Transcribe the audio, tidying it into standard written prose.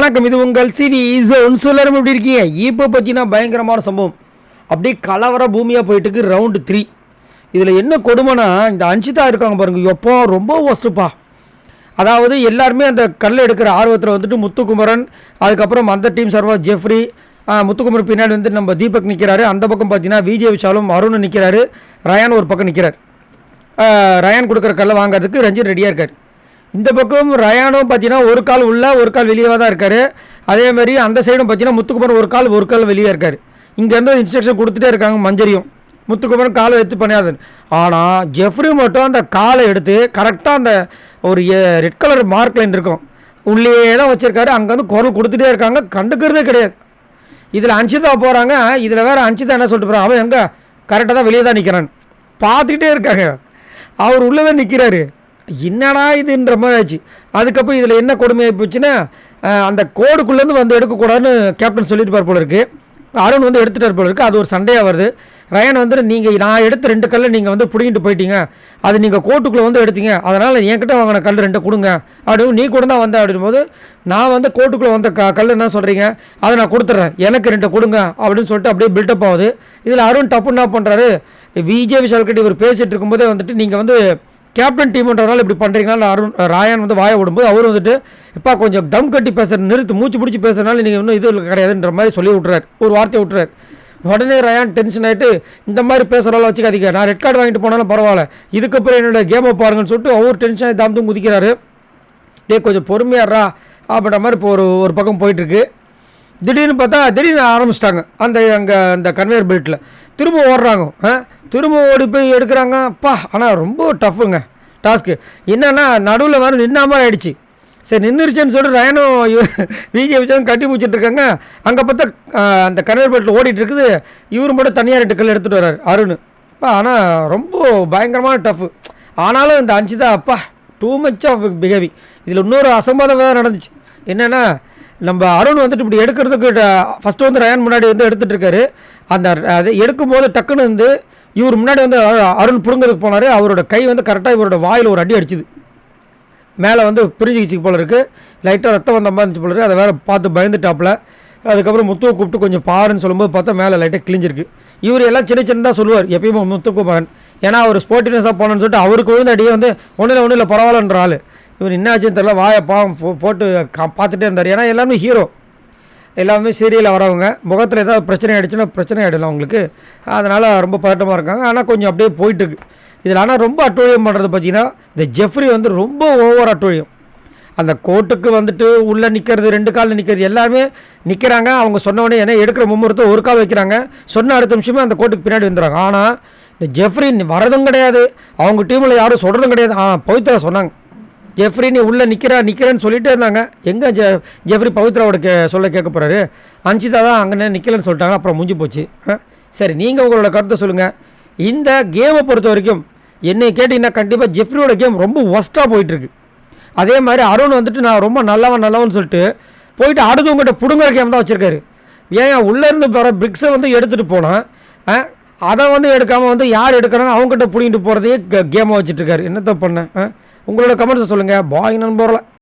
வணக்கம். இது உங்கள் சிவி ஜோன். எல்லாரும் எப்படி இருக்கீங்க? இப்போ பார்த்தீங்கன்னா பயங்கரமான சம்பவம், அப்படியே கலவர பூமியாக போயிட்டுருக்கு. ரவுண்டு 3 இதில் என்ன கொடுமைனா, இந்த அன்ஷிதா இருக்காங்க பாருங்க, எப்போ ரொம்ப ஒஸ்ட்டுப்பா. அதாவது எல்லாருமே அந்த கல் எடுக்கிற ஆர்வத்தில் வந்துட்டு முத்துக்குமரன், அதுக்கப்புறம் அந்த டீம் சர்வா ஜெஃப்ரி, முத்துக்குமரன் பின்னாடி வந்து நம்ம தீபக் நிற்கிறாரு. அந்த பக்கம் பார்த்தீங்கன்னா விஜய் விஷாலும் அருண் நிற்கிறாரு. ரயான் ஒரு பக்கம் நிற்கிறார். ரயான் கொடுக்குற கல்லை வாங்கிறதுக்கு ரஞ்சித் ரெடியாக இருக்கார். இந்த பக்கம் ரயானும் பார்த்தீங்கன்னா ஒரு கால் உள்ள ஒரு கால் வெளியே தான் இருக்கார். அதேமாதிரி அந்த சைடும் பார்த்தீங்கன்னா முத்துக்குமரன் ஒரு கால் வெளியே இருக்கார். இங்கேருந்து இன்ஸ்ட்ரக்ஷன் கொடுத்துட்டே இருக்காங்க மஞ்சரியும். முத்துக்குமரன் காலை எடுத்து பண்ணியாதுன்னு. ஆனால் ஜெஃப்ரி மட்டும் அந்த காலை எடுத்து கரெக்டாக அந்த ஒரு ரெட் கலர் மார்க் லைன் இருக்கும் உள்ளே தான் வச்சுருக்காரு. அங்கேருந்து குரல் கொடுத்துட்டே இருக்காங்க, கண்டுக்கிறதே கிடையாது. இதில் அன்ஷிதா போகிறாங்க. இதில் வேறு அன்ஷிதா என்ன சொல்லிட்டு போகிறான், அவன் எங்கே கரெக்டாக தான் வெளியே தான் நிற்கிறான். பார்த்துக்கிட்டே இருக்காங்க, அவர் உள்ளே தான் நிற்கிறாரு. என்னடா இதுன்ற மாதிரி ஆச்சு. அதுக்கப்புறம் இதில் என்ன கொடுமையாக போச்சுன்னா, அந்த கோடுக்குள்ளேருந்து வந்து எடுக்கக்கூடாதுன்னு கேப்டன் சொல்லிட்டு போல இருக்குது. அருண் வந்து எடுத்துகிட்டு போல இருக்குது. அது ஒரு சண்டையாக வருது. ரயான் வந்து நீங்கள் நான் எடுத்த 2 கல்லை நீங்கள் வந்து பிடிங்கிட்டு போயிட்டீங்க, அது நீங்கள் கோட்டுக்குள்ளே வந்து எடுத்தீங்க, அதனால் என்கிட்ட வாங்கின கல் 2 கொடுங்க அப்படின்னு. நீ கூட தான் வந்தேன் அப்படின் போது, நான் வந்து கோட்டுக்குள்ளே வந்த கல் என்ன சொல்கிறீங்க, அதை நான் கொடுத்துட்றேன், எனக்கு 2 கொடுங்க அப்படின்னு சொல்லிட்டு அப்படியே பில்டப் ஆகுது. இதில் அருண் டப்பு என்ன பண்ணுறாரு, விஜய் விஷால் கிட்ட இவர் பேசிகிட்டு இருக்கும்போதே வந்துட்டு நீங்கள் வந்து கேப்டன் டீம்ன்றதுனால இப்படி பண்ணுறீங்களா ராயன் வந்து வாய விடும்போது அவர் வந்துட்டு இப்போ கொஞ்சம் தம் கட்டி பேசுகிற நிறுத்து, மூச்சு பிடிச்சி பேசுறதுனால நீங்கள் இன்னும் இது கிடையாதுன்ற மாதிரி சொல்லி விட்றாரு, ஒரு வார்த்தையை விட்டுறாரு. உடனே ரயான் டென்ஷன் ஆகிட்டு, இந்த மாதிரி பேசுகிறாலும் வச்சுக்காதீங்க, நான் ரெட் கார்டு வாங்கிட்டு போனாலும் பரவாயில்ல, இதுக்கப்புறம் என்னோடய கேமை பாருங்கன்னு சொல்லிட்டு அவர் டென்ஷன் ஆகி தாம் குதிக்கிறாரு. கொஞ்சம் பொறுமையாடுறா அப்படின்ற மாதிரி இப்போ ஒரு பக்கம் போயிட்டுருக்கு. திடீர்னு ஆரம்பிச்சிட்டாங்க அந்த கன்வேயர் பெல்ட்டில் திரும்ப ஓடுறாங்க. திரும்ப ஓடி போய் எடுக்கிறாங்க. அப்பா, ஆனால் ரொம்ப டஃப்புங்க டாஸ்க்கு. என்னென்னா நடுவில் வேறு நின்ன மாதிரி ஆகிடுச்சு. சரி நின்றுச்சேன்னு சொல்லிட்டு ரயானும் விஜய் விஷயம் கட்டி பிடிச்சிட்ருக்காங்க. அங்கே பார்த்தா அந்த கன்வேயர் பெல்ட்டில் ஓடிட்டு இருக்குது. இவரும் மட்டும் தனியாக 2 கல் எடுத்துகிட்டு வர்றாரு அருண். ஆனால் ரொம்ப பயங்கரமான டஃப்பு. ஆனாலும் இந்த அன்ஷிதா அப்பா டூ மச் ஆஃப் பிஹேவி. இதில் இன்னொரு அசம்பாதம் வேறு நடந்துச்சு. என்னென்னா, நம்ம அருண் வந்துட்டு இப்படி எடுக்கிறதுக்கு ஃபஸ்ட்டு வந்து ரயான் முன்னாடி வந்து எடுத்துகிட்டு இருக்காரு. அது எடுக்கும்போது டக்குன்னு வந்து இவர் முன்னாடி வந்து அருண் பிடுங்கிறதுக்கு போனார். அவரோட கை வந்து கரெக்டாக இவரோட வாயில் ஒரு அடி அடிச்சுது. மேலே வந்து பிரிஞ்சுக்கிச்சு போல இருக்குது. லைட்டாக ரத்தம் வந்த மாதிரி இருந்துச்சு போல இருக்குது. அதை வேறு பார்த்து பயந்துட்டாப்பில். அதுக்கப்புறம் முத்துவை கூப்பிட்டு கொஞ்சம் பாருன்னு சொல்லும்போது பார்த்தா மேலே லைட்டாக கிழிஞ்சிருக்கு. இவர் எல்லாம் சின்னதாக சொல்லுவார் எப்பயுமே முத்துக்குமரன். ஏன்னா அவர் ஸ்போர்ட்டினஸாக போனோன்னு சொல்லிட்டு அவருக்கு விழுந்த அடியே வந்து ஒன்றும் இல்லை பரவாயில்லன்ற ஆள். இவர் என்ன ஆச்சுன்னு தெரியல, வாயை போட்டு பார்த்துட்டே இருந்தார். ஏன்னா எல்லாமே ஹீரோ, எல்லாமே சீரியலில் வரவங்க. முகத்தில் ஏதாவது பிரச்சனை ஆகிடுச்சுன்னா பிரச்சனை ஆகிடலாம் அவங்களுக்கு. அதனால் ரொம்ப பதட்டமாக இருக்காங்க. ஆனால் கொஞ்சம் அப்படியே போயிட்டுருக்கு. இதில் ஆனால் ரொம்ப அட்டூழியம் பண்ணுறது பார்த்தீங்கன்னா, இந்த ஜெஃப்ரி வந்து ரொம்ப ஓவர் அட்டூழியம். அந்த கோட்டுக்கு வந்துட்டு உள்ளே நிற்கிறது, 2 காலில் நிற்கிறது, எல்லாமே நிற்கிறாங்க. அவங்க சொன்னவொடனே ஏன்னா எடுக்கிற மும்முரத்தை ஒரு கால் வைக்கிறாங்க, சொன்ன அடுத்த நிமிஷமே அந்த கோட்டுக்கு பின்னாடி வந்துடுறாங்க. ஆனால் இந்த ஜெஃப்ரி வரதும் கிடையாது, அவங்க டீமில் யாரும் சொல்கிறதும் கிடையாது. பவித்ரா சொன்னாங்க, ஜெஃப்ரி நீ உள்ளே நிற்கிறேன்னு சொல்லிகிட்டே இருந்தாங்க. எங்கே ஜெஃப்ரி பவித்ராவோட சொல்ல கேட்க போகிறாரு. அன்ஷிதா தான் அங்கே நிற்கலன்னு சொல்லிட்டாங்க. அப்புறம் முடிஞ்சு போச்சு. சரி, நீங்கள் உங்களோட கருத்தை சொல்லுங்கள். இந்த கேமை பொறுத்த வரைக்கும் என்னை கேட்டிங்கன்னா கண்டிப்பாக ஜெஃப்ரியோட கேம் ரொம்ப ஒஸ்ட்டாக போயிட்டுருக்கு. அதே மாதிரி அருண் வந்துட்டு நான் ரொம்ப நல்லவன் சொல்லிட்டு போயிட்டு அடுத்தவங்ககிட்ட பிடுங்குற கேம் தான் வச்சுருக்காரு. ஏன் உள்ளேருந்து வர பிரிக்ஸை வந்து எடுத்துகிட்டு போனால் அதை வந்து எடுக்காமல் வந்து யார் எடுக்கிறாங்க அவங்ககிட்ட பிடிங்கிட்டு போகிறதையே கேமாக வச்சுட்ருக்காரு. என்னத்தை பண்ண உங்களோட கமெண்ட்ஸை சொல்லுங்கள். பாய் நண்பர்களே.